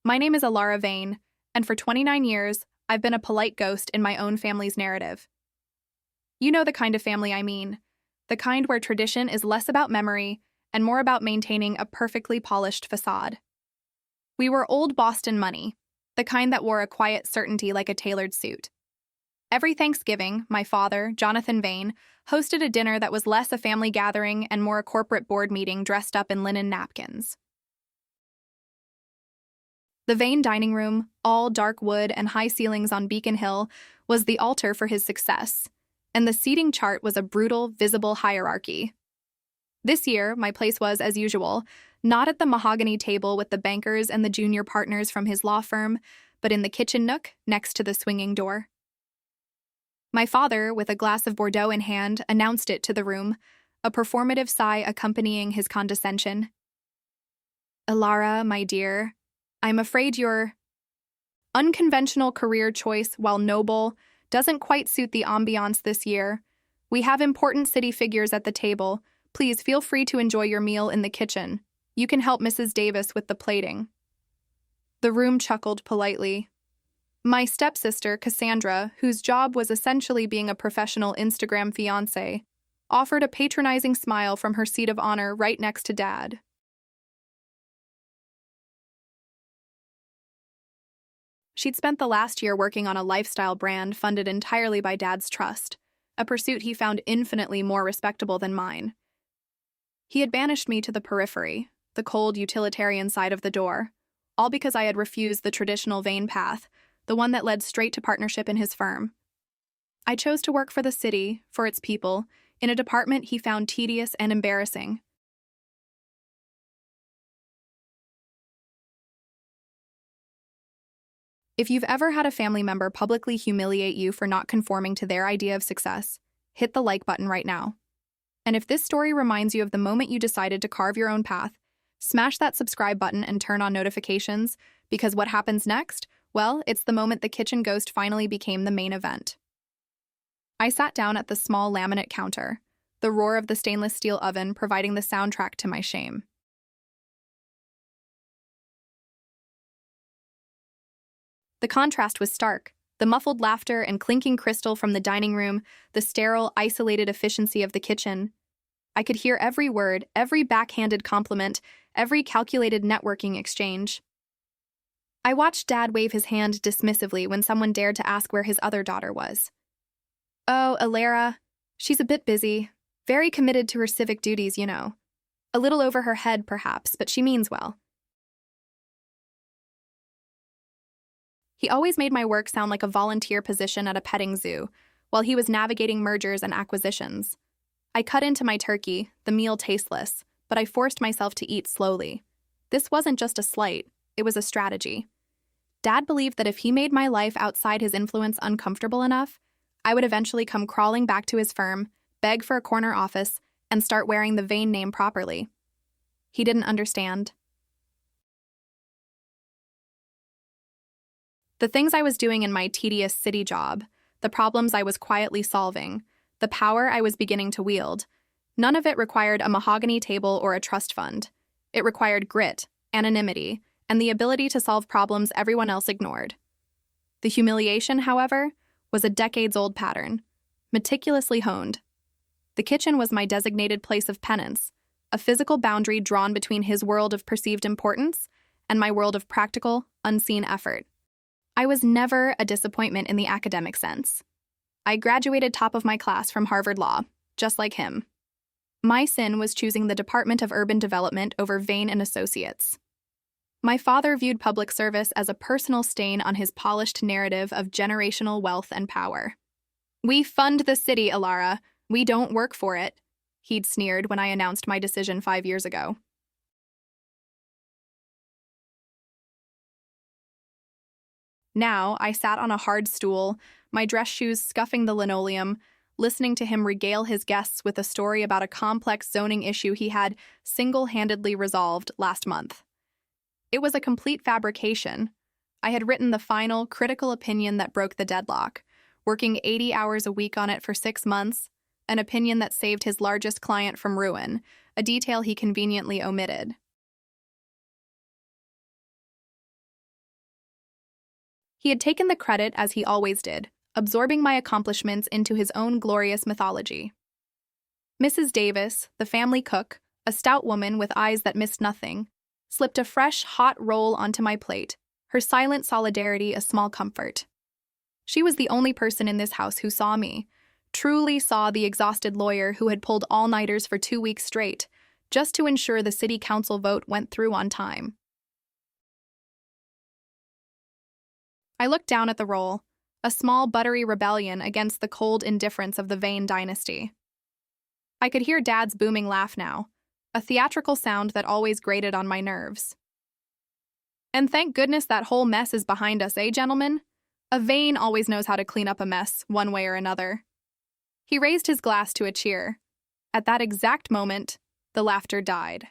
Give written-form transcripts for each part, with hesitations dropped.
My name is Alara Vane, and for 29 years, I've been a polite ghost in my own family's narrative. You know the kind of family I mean, the kind where tradition is less about memory and more about maintaining a perfectly polished facade. We were old Boston money, the kind that wore a quiet certainty like a tailored suit. Every Thanksgiving, my father, Jonathan Vane, hosted a dinner that was less a family gathering and more a corporate board meeting dressed up in linen napkins. The Vane dining room, all dark wood and high ceilings on Beacon Hill, was the altar for his success, and the seating chart was a brutal, visible hierarchy. This year, my place was, as usual, not at the mahogany table with the bankers and the junior partners from his law firm, but in the kitchen nook next to the swinging door. My father, with a glass of Bordeaux in hand, announced it to the room, a performative sigh accompanying his condescension. "Alara, my dear, I'm afraid your unconventional career choice, while noble, doesn't quite suit the ambiance this year. We have important city figures at the table. Please feel free to enjoy your meal in the kitchen. You can help Mrs. Davis with the plating." The room chuckled politely. My stepsister, Cassandra, whose job was essentially being a professional Instagram fiancé, offered a patronizing smile from her seat of honor right next to Dad. She'd spent the last year working on a lifestyle brand funded entirely by Dad's trust, a pursuit he found infinitely more respectable than mine. He had banished me to the periphery, the cold utilitarian side of the door, all because I had refused the traditional Vane path, the one that led straight to partnership in his firm. I chose to work for the city, for its people, in a department he found tedious and embarrassing. If you've ever had a family member publicly humiliate you for not conforming to their idea of success, hit the like button right now. And if this story reminds you of the moment you decided to carve your own path, smash that subscribe button and turn on notifications, because what happens next? Well, it's the moment the kitchen ghost finally became the main event. I sat down at the small laminate counter, the roar of the stainless steel oven providing the soundtrack to my shame. The contrast was stark. The muffled laughter and clinking crystal from the dining room, the sterile, isolated efficiency of the kitchen. I could hear every word, every backhanded compliment, every calculated networking exchange. I watched Dad wave his hand dismissively when someone dared to ask where his other daughter was. "Oh, Alara, she's a bit busy. Very committed to her civic duties, you know. A little over her head, perhaps, but she means well." He always made my work sound like a volunteer position at a petting zoo, while he was navigating mergers and acquisitions. I cut into my turkey, the meal tasteless, but I forced myself to eat slowly. This wasn't just a slight, it was a strategy. Dad believed that if he made my life outside his influence uncomfortable enough, I would eventually come crawling back to his firm, beg for a corner office, and start wearing the Vane name properly. He didn't understand. The things I was doing in my tedious city job, the problems I was quietly solving, the power I was beginning to wield, none of it required a mahogany table or a trust fund. It required grit, anonymity, and the ability to solve problems everyone else ignored. The humiliation, however, was a decades-old pattern, meticulously honed. The kitchen was my designated place of penance, a physical boundary drawn between his world of perceived importance and my world of practical, unseen effort. I was never a disappointment in the academic sense. I graduated top of my class from Harvard Law, just like him. My sin was choosing the Department of Urban Development over Vane and Associates. My father viewed public service as a personal stain on his polished narrative of generational wealth and power. "We fund the city, Alara. We don't work for it," he'd sneered when I announced my decision 5 years ago. Now, I sat on a hard stool, my dress shoes scuffing the linoleum, listening to him regale his guests with a story about a complex zoning issue he had single-handedly resolved last month. It was a complete fabrication. I had written the final, critical opinion that broke the deadlock, working 80 hours a week on it for 6 months, an opinion that saved his largest client from ruin, a detail he conveniently omitted. He had taken the credit as he always did, absorbing my accomplishments into his own glorious mythology. Mrs. Davis, the family cook, a stout woman with eyes that missed nothing, slipped a fresh, hot roll onto my plate, her silent solidarity a small comfort. She was the only person in this house who saw me, truly saw the exhausted lawyer who had pulled all-nighters for 2 weeks straight, just to ensure the city council vote went through on time. I looked down at the roll, a small buttery rebellion against the cold indifference of the Vane dynasty. I could hear Dad's booming laugh now, a theatrical sound that always grated on my nerves. And thank goodness that whole mess is behind us, eh, gentlemen? A Vane always knows how to clean up a mess, one way or another. He raised his glass to a cheer. At that exact moment, the laughter died.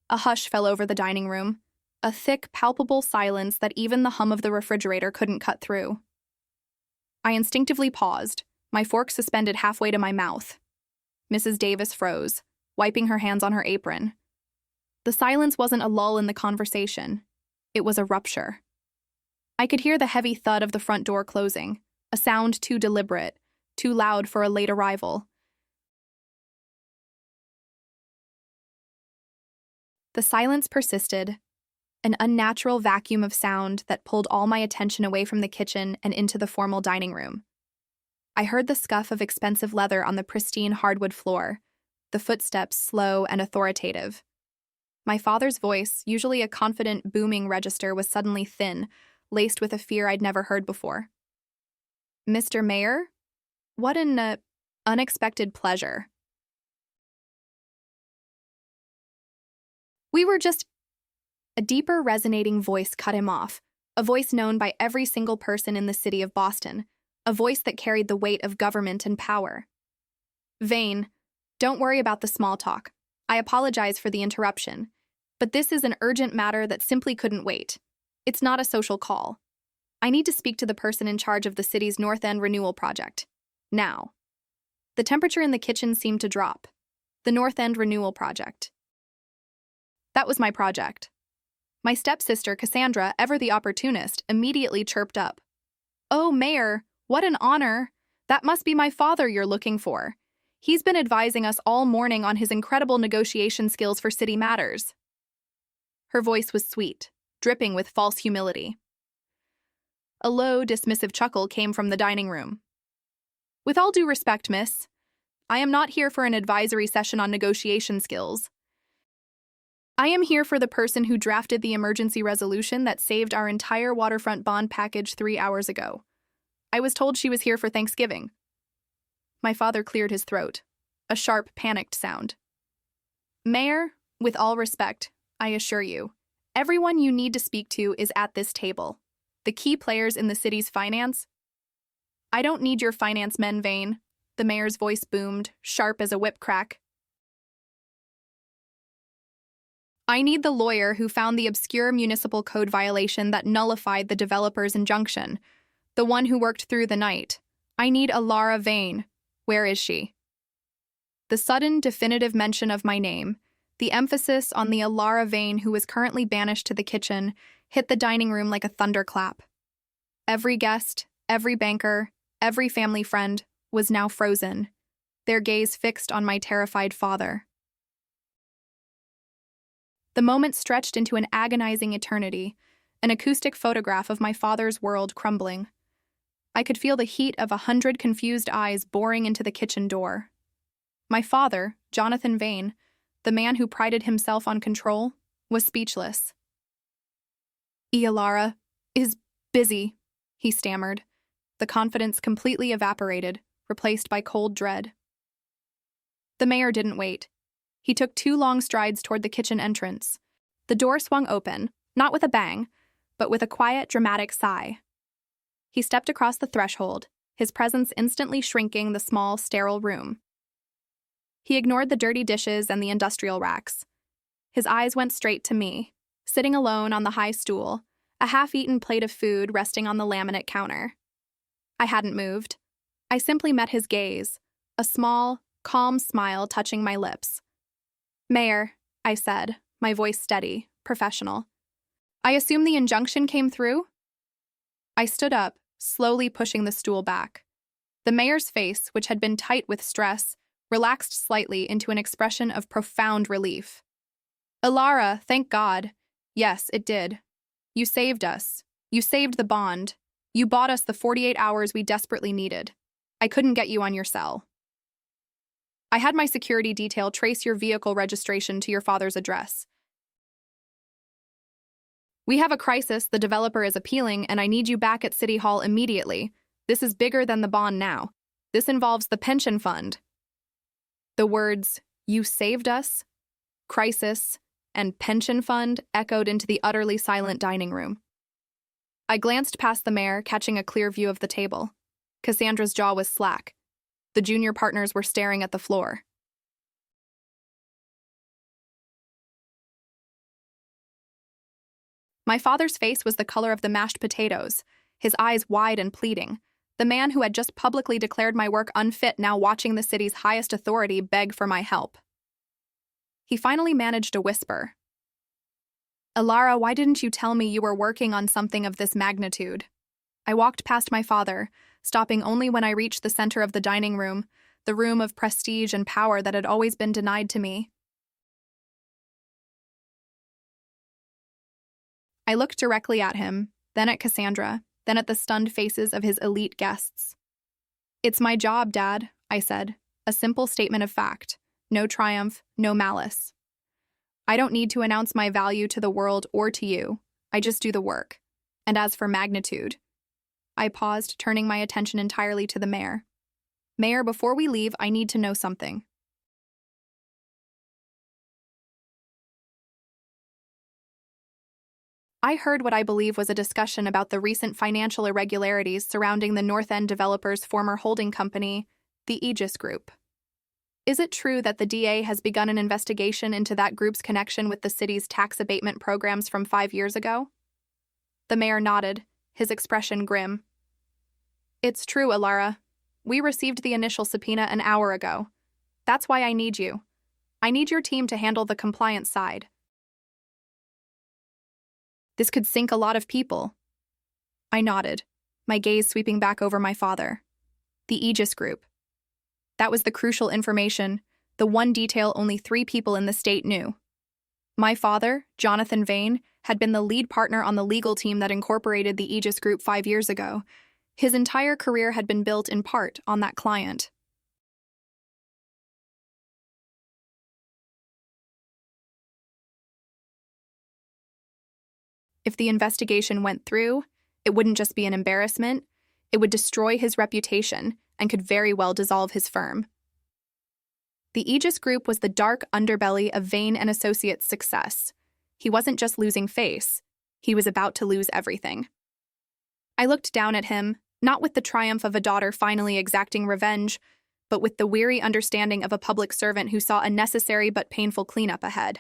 A hush fell over the dining room, a thick, palpable silence that even the hum of the refrigerator couldn't cut through. I instinctively paused, my fork suspended halfway to my mouth. Mrs. Davis froze, wiping her hands on her apron. The silence wasn't a lull in the conversation. It was a rupture. I could hear the heavy thud of the front door closing, a sound too deliberate, too loud for a late arrival. The silence persisted, an unnatural vacuum of sound that pulled all my attention away from the kitchen and into the formal dining room. I heard the scuff of expensive leather on the pristine hardwood floor, the footsteps slow and authoritative. My father's voice, usually a confident, booming register, was suddenly thin, laced with a fear I'd never heard before. "Mr. Mayor? What an unexpected pleasure." "We were just—" A deeper, resonating voice cut him off, a voice known by every single person in the city of Boston, a voice that carried the weight of government and power. "Vane, don't worry about the small talk. I apologize for the interruption, but this is an urgent matter that simply couldn't wait. It's not a social call. I need to speak to the person in charge of the city's North End renewal project. Now." The temperature in the kitchen seemed to drop. The North End renewal project. That was my project. My stepsister, Cassandra, ever the opportunist, immediately chirped up. "Oh, Mayor, what an honor. That must be my father you're looking for. He's been advising us all morning on his incredible negotiation skills for city matters." Her voice was sweet, dripping with false humility. A low, dismissive chuckle came from the dining room. "With all due respect, miss, I am not here for an advisory session on negotiation skills. I am here for the person who drafted the emergency resolution that saved our entire waterfront bond package 3 hours ago. I was told she was here for Thanksgiving." My father cleared his throat, a sharp, panicked sound. "Mayor, with all respect, I assure you, everyone you need to speak to is at this table. The key players in the city's finance—" "I don't need your finance men, Vane," the mayor's voice boomed, sharp as a whip crack. "I need the lawyer who found the obscure municipal code violation that nullified the developer's injunction, the one who worked through the night. I need Alara Vane. Where is she?" The sudden, definitive mention of my name, the emphasis on the Alara Vane who was currently banished to the kitchen, hit the dining room like a thunderclap. Every guest, every banker, every family friend was now frozen, their gaze fixed on my terrified father. The moment stretched into an agonizing eternity, an acoustic photograph of my father's world crumbling. I could feel the heat of 100 confused eyes boring into the kitchen door. My father, Jonathan Vane, the man who prided himself on control, was speechless. "Alara is busy," he stammered, the confidence completely evaporated, replaced by cold dread. The mayor didn't wait. He took 2 long strides toward the kitchen entrance. The door swung open, not with a bang, but with a quiet, dramatic sigh. He stepped across the threshold, his presence instantly shrinking the small, sterile room. He ignored the dirty dishes and the industrial racks. His eyes went straight to me, sitting alone on the high stool, a half-eaten plate of food resting on the laminate counter. I hadn't moved. I simply met his gaze, a small, calm smile touching my lips. "Mayor," I said, my voice steady, professional. I assume the injunction came through? I stood up, slowly pushing the stool back. The mayor's face, which had been tight with stress, relaxed slightly into an expression of profound relief. Ilara, thank God. Yes, it did. You saved us. You saved the bond. You bought us the 48 hours we desperately needed. I couldn't get you on your cell. I had my security detail trace your vehicle registration to your father's address. We have a crisis, the developer is appealing, and I need you back at City Hall immediately. This is bigger than the bond now. This involves the pension fund. The words, you saved us, crisis, and pension fund echoed into the utterly silent dining room. I glanced past the mayor, catching a clear view of the table. Cassandra's jaw was slack. The junior partners were staring at the floor. My father's face was the color of the mashed potatoes, his eyes wide and pleading. The man who had just publicly declared my work unfit now watching the city's highest authority beg for my help. He finally managed a whisper. Ilara, why didn't you tell me you were working on something of this magnitude? I walked past my father, stopping only when I reached the center of the dining room, the room of prestige and power that had always been denied to me. I looked directly at him, then at Cassandra, then at the stunned faces of his elite guests. It's my job, Dad, I said, a simple statement of fact. No triumph, no malice. I don't need to announce my value to the world or to you. I just do the work. And as for magnitude, I paused, turning my attention entirely to the mayor. Mayor, before we leave, I need to know something. I heard what I believe was a discussion about the recent financial irregularities surrounding the North End developer's former holding company, the Aegis Group. Is it true that the DA has begun an investigation into that group's connection with the city's tax abatement programs from 5 years ago? The mayor nodded, his expression grim. It's true, Ilara. We received the initial subpoena an hour ago. That's why I need you. I need your team to handle the compliance side. This could sink a lot of people. I nodded, my gaze sweeping back over my father. The Aegis Group. That was the crucial information, the one detail only 3 people in the state knew. My father, Jonathan Vane, had been the lead partner on the legal team that incorporated the Aegis Group 5 years ago. His entire career had been built in part on that client. If the investigation went through, it wouldn't just be an embarrassment, it would destroy his reputation and could very well dissolve his firm. The Aegis Group was the dark underbelly of Vane and Associates' success. He wasn't just losing face, he was about to lose everything. I looked down at him, not with the triumph of a daughter finally exacting revenge, but with the weary understanding of a public servant who saw a necessary but painful cleanup ahead.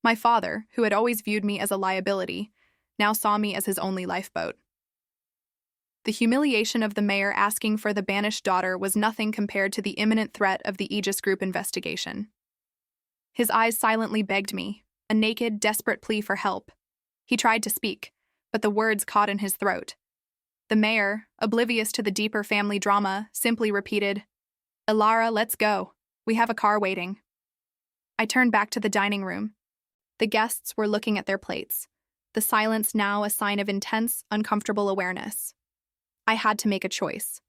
My father, who had always viewed me as a liability, now saw me as his only lifeboat. The humiliation of the mayor asking for the banished daughter was nothing compared to the imminent threat of the Aegis Group investigation. His eyes silently begged me, a naked, desperate plea for help. He tried to speak, but the words caught in his throat. The mayor, oblivious to the deeper family drama, simply repeated, Ilara, let's go. We have a car waiting. I turned back to the dining room. The guests were looking at their plates, the silence now a sign of intense, uncomfortable awareness. I had to make a choice.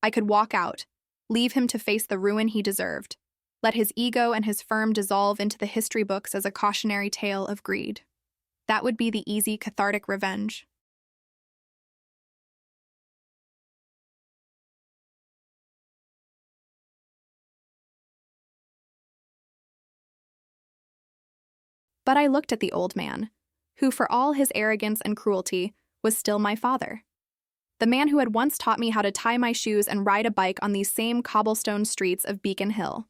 I could walk out, leave him to face the ruin he deserved, let his ego and his firm dissolve into the history books as a cautionary tale of greed. That would be the easy, cathartic revenge. But I looked at the old man, who, for all his arrogance and cruelty, was still my father. The man who had once taught me how to tie my shoes and ride a bike on these same cobblestone streets of Beacon Hill.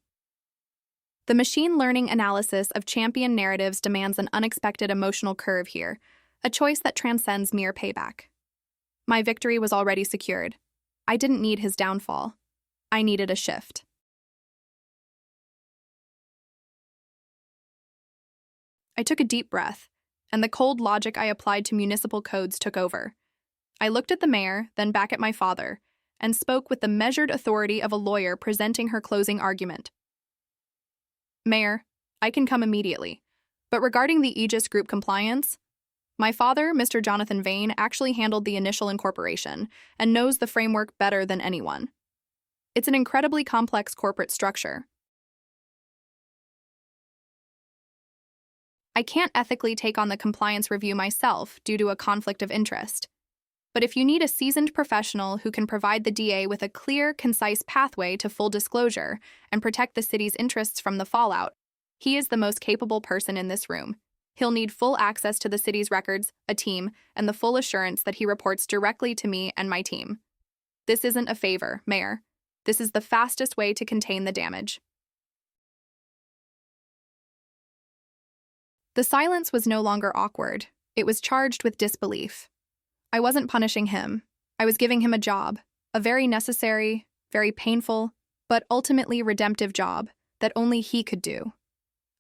The machine learning analysis of champion narratives demands an unexpected emotional curve here, a choice that transcends mere payback. My victory was already secured. I didn't need his downfall. I needed a shift. I took a deep breath, and the cold logic I applied to municipal codes took over. I looked at the mayor, then back at my father, and spoke with the measured authority of a lawyer presenting her closing argument. Mayor, I can come immediately, but regarding the Aegis Group compliance, my father, Mr. Jonathan Vane, actually handled the initial incorporation and knows the framework better than anyone. It's an incredibly complex corporate structure. I can't ethically take on the compliance review myself due to a conflict of interest. But if you need a seasoned professional who can provide the DA with a clear, concise pathway to full disclosure and protect the city's interests from the fallout, he is the most capable person in this room. He'll need full access to the city's records, a team, and the full assurance that he reports directly to me and my team. This isn't a favor, Mayor. This is the fastest way to contain the damage. The silence was no longer awkward. It was charged with disbelief. I wasn't punishing him. I was giving him a job, a very necessary, very painful, but ultimately redemptive job that only he could do.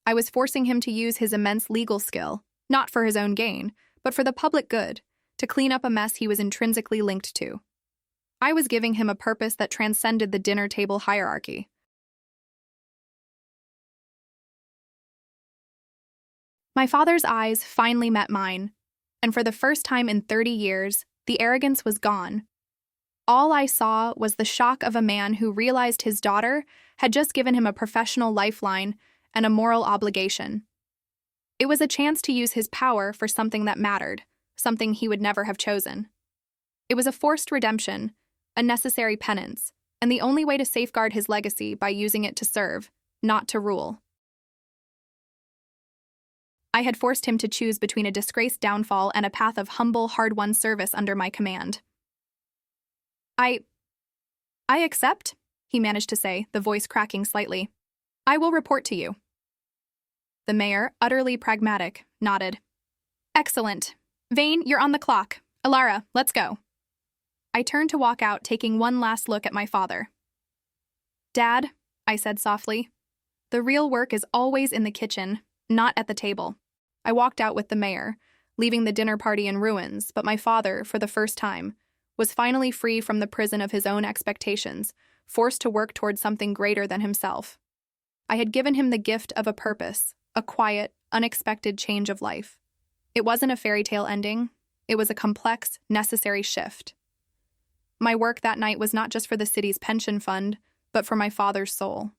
I was forcing him to use his immense legal skill, not for his own gain, but for the public good, to clean up a mess he was intrinsically linked to. I was giving him a purpose that transcended the dinner table hierarchy. My father's eyes finally met mine, and for the first time in 30 years, the arrogance was gone. All I saw was the shock of a man who realized his daughter had just given him a professional lifeline and a moral obligation. It was a chance to use his power for something that mattered, something he would never have chosen. It was a forced redemption, a necessary penance, and the only way to safeguard his legacy by using it to serve, not to rule. I had forced him to choose between a disgraced downfall and a path of humble, hard-won service under my command. I accept, he managed to say, the voice cracking slightly. I will report to you. The mayor, utterly pragmatic, nodded. Excellent. Vane, you're on the clock. Alara, let's go. I turned to walk out, taking one last look at my father. Dad, I said softly, the real work is always in the kitchen, not at the table. I walked out with the mayor, leaving the dinner party in ruins, but my father, for the first time, was finally free from the prison of his own expectations, forced to work toward something greater than himself. I had given him the gift of a purpose, a quiet, unexpected change of life. It wasn't a fairy tale ending. It was a complex, necessary shift. My work that night was not just for the city's pension fund, but for my father's soul.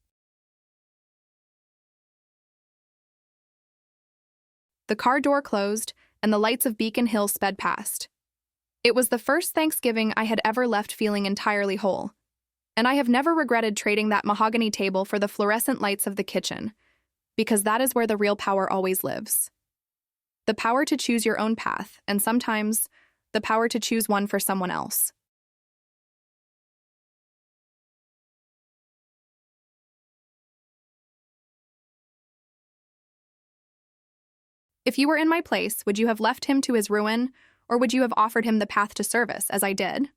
The car door closed, and the lights of Beacon Hill sped past. It was the first Thanksgiving I had ever left feeling entirely whole, and I have never regretted trading that mahogany table for the fluorescent lights of the kitchen, because that is where the real power always lives. The power to choose your own path, and sometimes the power to choose one for someone else. If you were in my place, would you have left him to his ruin, or would you have offered him the path to service, as I did?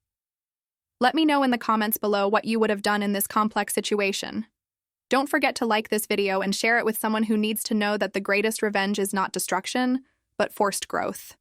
Let me know in the comments below what you would have done in this complex situation. Don't forget to like this video and share it with someone who needs to know that the greatest revenge is not destruction, but forced growth.